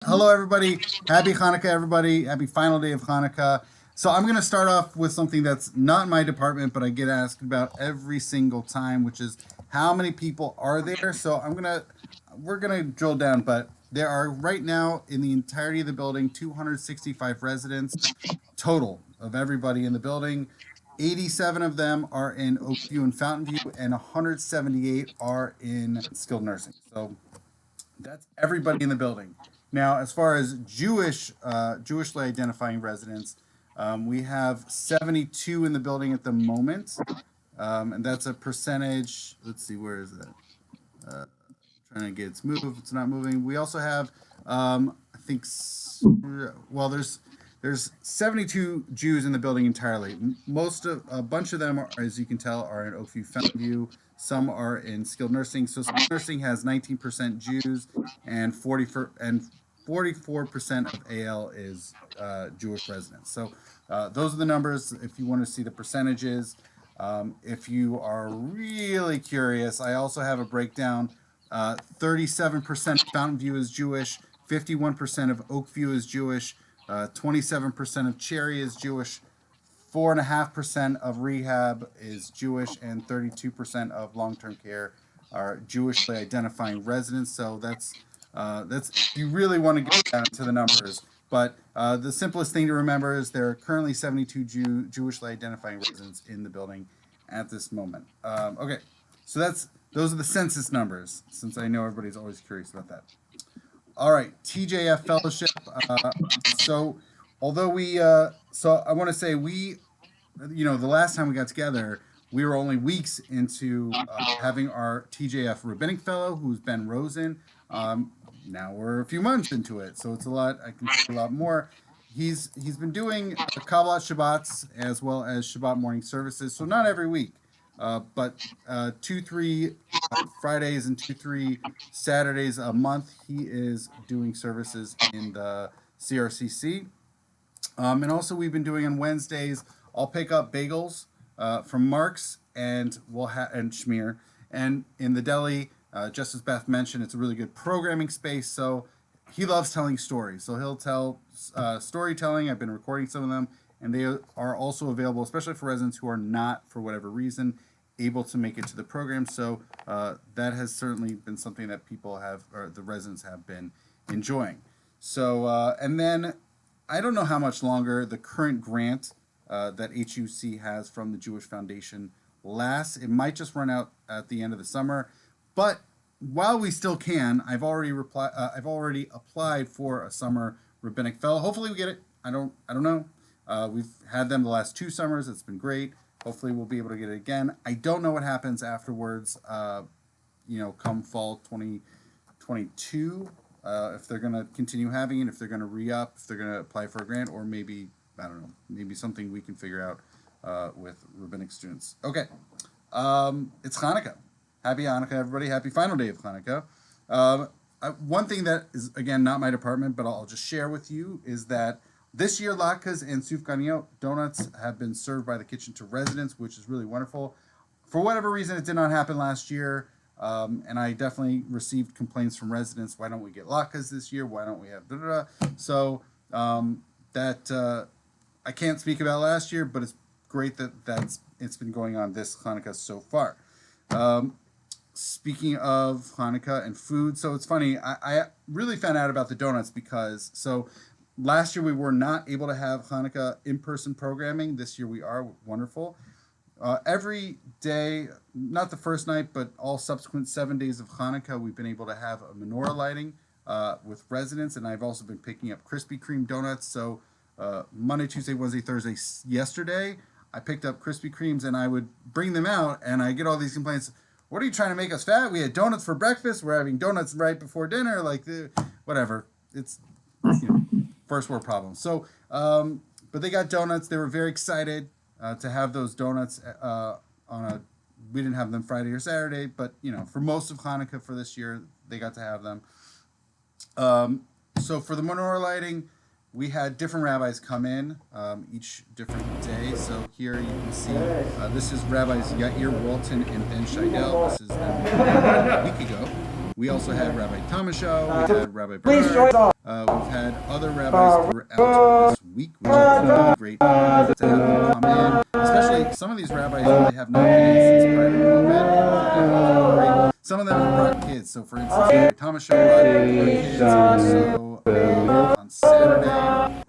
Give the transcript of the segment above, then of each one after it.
Hello, everybody. Happy Hanukkah, everybody. Happy final day of Hanukkah. So, I'm going to start off with something that's not in my department, but I get asked about every single time, which is how many people are there? So, we're going to drill down, but there are right now in the entirety of the building 265 residents total of everybody in the building. 87 of them are in Oakview and Fountain View, and 178 are in skilled nursing. So, that's everybody in the building. Now, as far as Jewishly identifying residents, we have 72 in the building at the moment, and that's a percentage. Let's see, where is that? Uh, Trying to get its move. It's not moving. We also have, I think, well, there's 72 Jews in the building entirely. Most of a bunch of them, are, as you can tell, are in Oakview, Fountain View. Some are in skilled nursing. So skilled nursing has 19% Jews, and 44% of AL is Jewish residents. So those are the numbers. If you want to see the percentages, if you are really curious, I also have a breakdown. 37% of Fountain View is Jewish, 51% of Oakview is Jewish, 27% of Cherry is Jewish, 4.5% of rehab is Jewish, and 32% of long-term care are Jewishly identifying residents. So that's you really want to get down to the numbers. But the simplest thing to remember is there are currently 72 Jewishly identifying residents in the building at this moment. Okay, so those are the census numbers, since I know everybody's always curious about that. All right, TJF Fellowship. So, although so I want to say the last time we got together, we were only weeks into having our TJF Rabbinic Fellow, who's Ben Rosen. Now we're a few months into it, so it's a lot. I can say a lot more. He's been doing Kabbalat Shabbats as well as Shabbat morning services, so not every week, but 2-3 Fridays and 2-3 Saturdays a month. He is doing services in the CRCC. And also, we've been doing on Wednesdays. I'll pick up bagels from Mark's, and and Schmear, and in the deli. Just as Beth mentioned, it's a really good programming space. So he loves telling stories. So he'll tell storytelling. I've been recording some of them, and they are also available, especially for residents who are not, for whatever reason, able to make it to the program. So that has certainly been something that the residents have been enjoying. So and then I don't know how much longer the current grant that HUC has from the Jewish Foundation lasts. It might just run out at the end of the summer, but while we still can, I've already applied for a summer rabbinic fellow. Hopefully, we get it. I don't know. We've had them the last 2 summers. It's been great. Hopefully, we'll be able to get it again. I don't know what happens afterwards. Come fall 2022. If they're going to continue having it, if they're going to re-up, if they're going to apply for a grant, or maybe, I don't know, maybe something we can figure out with rabbinic students. Okay, it's Hanukkah. Happy Hanukkah, everybody. Happy final day of Hanukkah. One thing that is, again, not my department, but I'll just share with you is that this year, latkes and sufganiyot donuts have been served by the kitchen to residents, which is really wonderful. For whatever reason, it did not happen last year. And I definitely received complaints from residents. Why don't we get latkes this year? Why don't we have da-da-da? So I can't speak about last year, but it's great that it's been going on this Hanukkah so far. Speaking of Hanukkah and food, so it's funny. I really found out about the donuts because last year we were not able to have Hanukkah in-person programming. This year we are. Wonderful. Every day, not the first night, but all subsequent 7 days of Hanukkah, we've been able to have a menorah lighting with residents, and I've also been picking up Krispy Kreme donuts. So Monday, Tuesday, Wednesday, Thursday, yesterday, I picked up Krispy Kremes, and I would bring them out, and I get all these complaints. What are you trying to make us fat? We had donuts for breakfast. We're having donuts right before dinner. Whatever. It's first world problems. So, but they got donuts. They were very excited to have those donuts we didn't have them Friday or Saturday, but for most of Hanukkah for this year, they got to have them. So for the menorah lighting, we had different rabbis come in each different day. So here you can see this is Rabbis Yair Walton and Ben Scheidel. This is a week ago We also had Rabbi Tamasho, we had Rabbi Bernard, we've had other rabbis throughout this week, which is really great to have them come in. Especially some of these rabbis really have not been in since prior to COVID, and that was great. Some of them have brought kids. So, for instance, Rabbi Tamasho brought kids also on Saturday.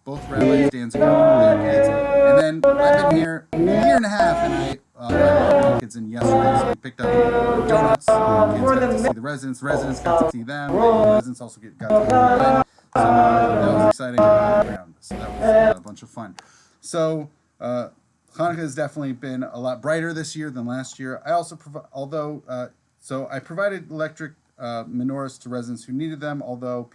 Both rabbis dancing with their kids. And then I've been here a year and a half, and I brought my kids in yesterday. So we picked up donuts. Kids got to see the residents. Residents got to see them. The residents also got to see them. So that was exciting all around. So that was a bunch of fun. So Hanukkah has definitely been a lot brighter this year than last year. I also so I provided electric menorahs to residents who needed them. Although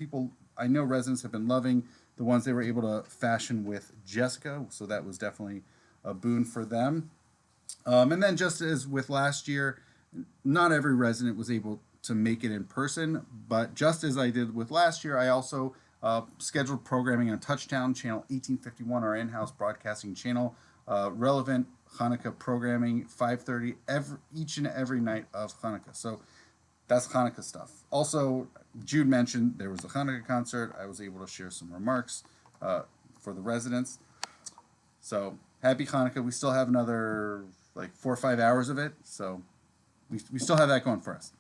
I know residents have been loving the ones they were able to fashion with Jessica. So that was definitely a boon for them. And then just as with last year, not every resident was able to make it in person, but just as I did with last year, I also scheduled programming on Touchdown, channel 1851, our in-house broadcasting channel, relevant Hanukkah programming, 5:30 each and every night of Hanukkah. So that's Hanukkah stuff. Also, Jude mentioned there was a Hanukkah concert. I was able to share some remarks for the residents. So happy Hanukkah. We still have another like 4 or 5 hours of it. So we still have that going for us.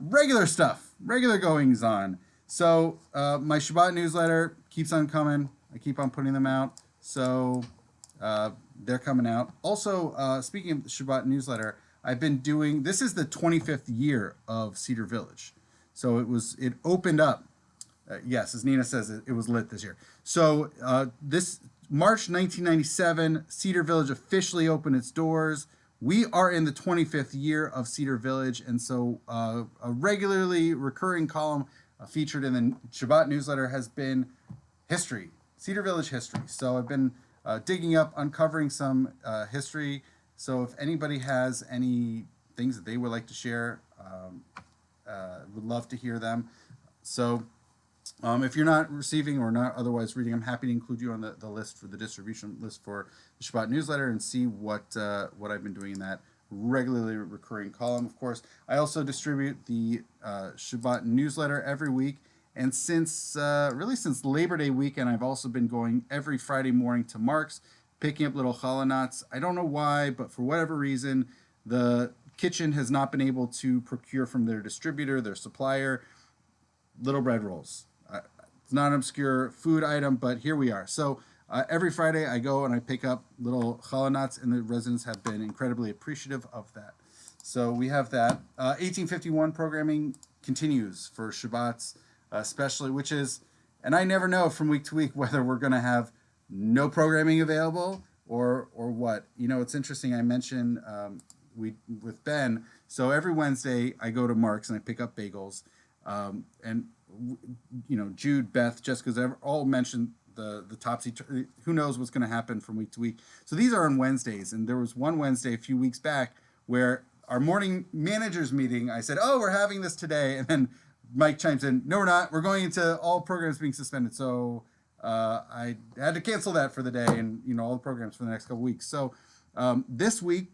Regular stuff, regular goings on. So my Shabbat newsletter keeps on coming. I keep on putting them out. So they're coming out. Also, speaking of the Shabbat newsletter, I've been doing, this is the 25th year of Cedar Village. So it opened up. Yes, as Nina says, it was lit this year. So this March 1997, Cedar Village officially opened its doors. We are in the 25th year of Cedar Village, and so a regularly recurring column featured in the Shabbat newsletter has been history, Cedar Village history. So I've been digging up, uncovering some history. So if anybody has any things that they would like to share, would love to hear them. So if you're not receiving or not otherwise reading, I'm happy to include you on the list for the distribution list for the Shabbat newsletter and see what I've been doing in that regularly recurring column. Of course, I also distribute the Shabbat newsletter every week. And since Labor Day weekend, I've also been going every Friday morning to Mark's, picking up little challah nuts. I don't know why, but for whatever reason, the kitchen has not been able to procure from their distributor, their supplier, little bread rolls. It's not an obscure food item, but here we are. So every Friday I go and I pick up little challah nuts, and the residents have been incredibly appreciative of that. So we have that. 1851 programming continues for Shabbats, especially, which is, and I never know from week to week whether we're going to have no programming available or what. You know, it's interesting. I mentioned with Ben. So every Wednesday I go to Mark's and I pick up bagels, and you know, Jude, Beth, Jessica's all mentioned the topsy. Who knows what's going to happen from week to week. So these are on Wednesdays, and there was one Wednesday a few weeks back where our morning managers meeting, I said, "Oh, we're having this today," and then Mike chimes in, "No, we're not. We're going into all programs being suspended." So I had to cancel that for the day, and you know, all the programs for the next couple weeks. So this week,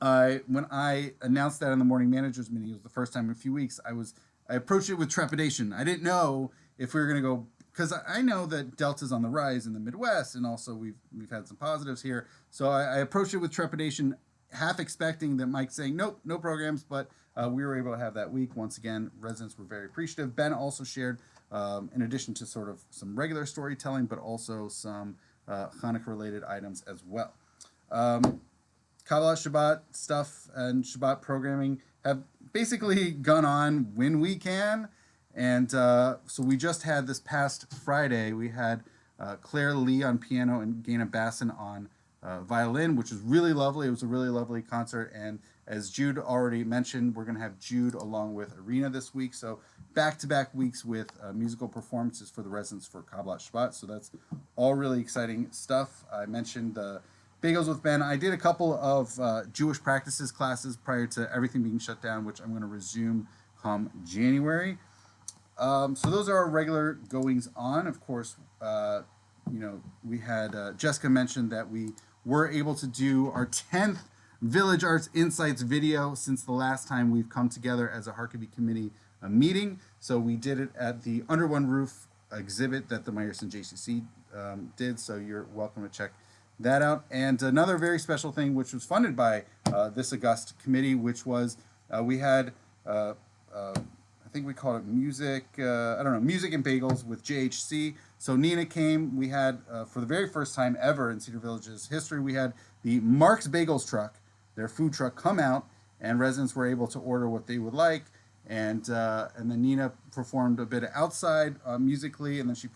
when I announced that in the morning managers meeting, it was the first time in a few weeks. I approached it with trepidation. I didn't know if we were going to go, because I know that Delta's on the rise in the Midwest, and also we've had some positives here. So I approached it with trepidation, half expecting that Mike's saying, "Nope, no programs," but we were able to have that week. Once again, residents were very appreciative. Ben also shared, in addition to sort of some regular storytelling, but also some Hanukkah-related items as well. Kabbalah Shabbat stuff and Shabbat programming have basically gone on when we can. And so we just had this past Friday, we had Claire Lee on piano and Gaina Basson on violin, which was really lovely. It was a really lovely concert. And as Jude already mentioned, we're going to have Jude along with Arena this week. So back-to-back weeks with musical performances for the residents for Kabbalah Shabbat. So that's all really exciting stuff. I mentioned the Bagels with Ben. I did a couple of Jewish practices classes prior to everything being shut down, which I'm going to resume come January. So those are our regular goings on. Of course, you know, we had Jessica mentioned that we were able to do our 10th Village Arts Insights video since the last time we've come together as a Harkavy committee meeting. So we did it at the Under One Roof exhibit that the Meyerson JCC did. So you're welcome to check that out. And another very special thing, which was funded by this august committee, which was we had I think we called it music. I don't know, music and bagels with JHC. So Nina came. We had for the very first time ever in Cedar Village's history, we had the Mark's Bagels truck, their food truck, come out, and residents were able to order what they would like. And then Nina performed a bit of outside musically, and then she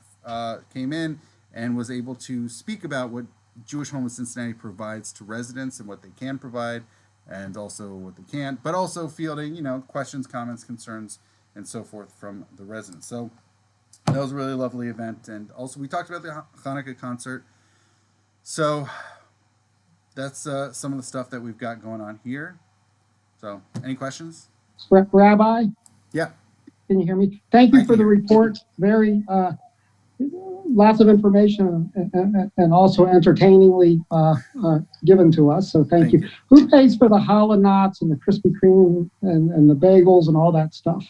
came in and was able to speak about what Jewish Home in Cincinnati provides to residents and what they can provide, and also what they can't, but also fielding, questions, comments, concerns, and so forth from the residents. So that was a really lovely event. And also we talked about the Hanukkah concert. So that's some of the stuff that we've got going on here. So any questions? Rabbi? Yeah. Can you hear me? Thank you for the report. Very, lots of information and also entertainingly given to us. So thank you. Who pays for the challah knots and the Krispy Kreme and the bagels and all that stuff?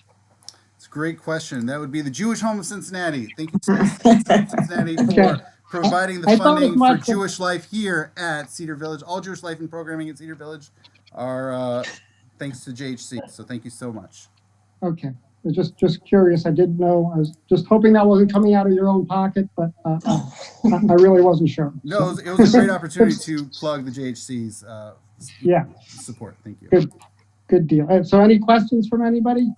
It's a great question. That would be the Jewish Home of Cincinnati. Thank you, Cincinnati, for providing the funding for Jewish life here at Cedar Village. All Jewish life and programming at Cedar Village are thanks to JHC. So thank you so much. Okay. I was just curious. I didn't know. I was just hoping that wasn't coming out of your own pocket, but I really wasn't sure. No, it was a great opportunity to plug the JHC's support. Thank you. Good deal. So any questions from anybody?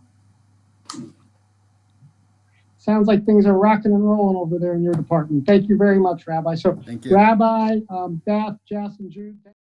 Sounds like things are rocking and rolling over there in your department. Thank you very much, Rabbi. So, thank you. Rabbi, Beth, Jess, and Jude.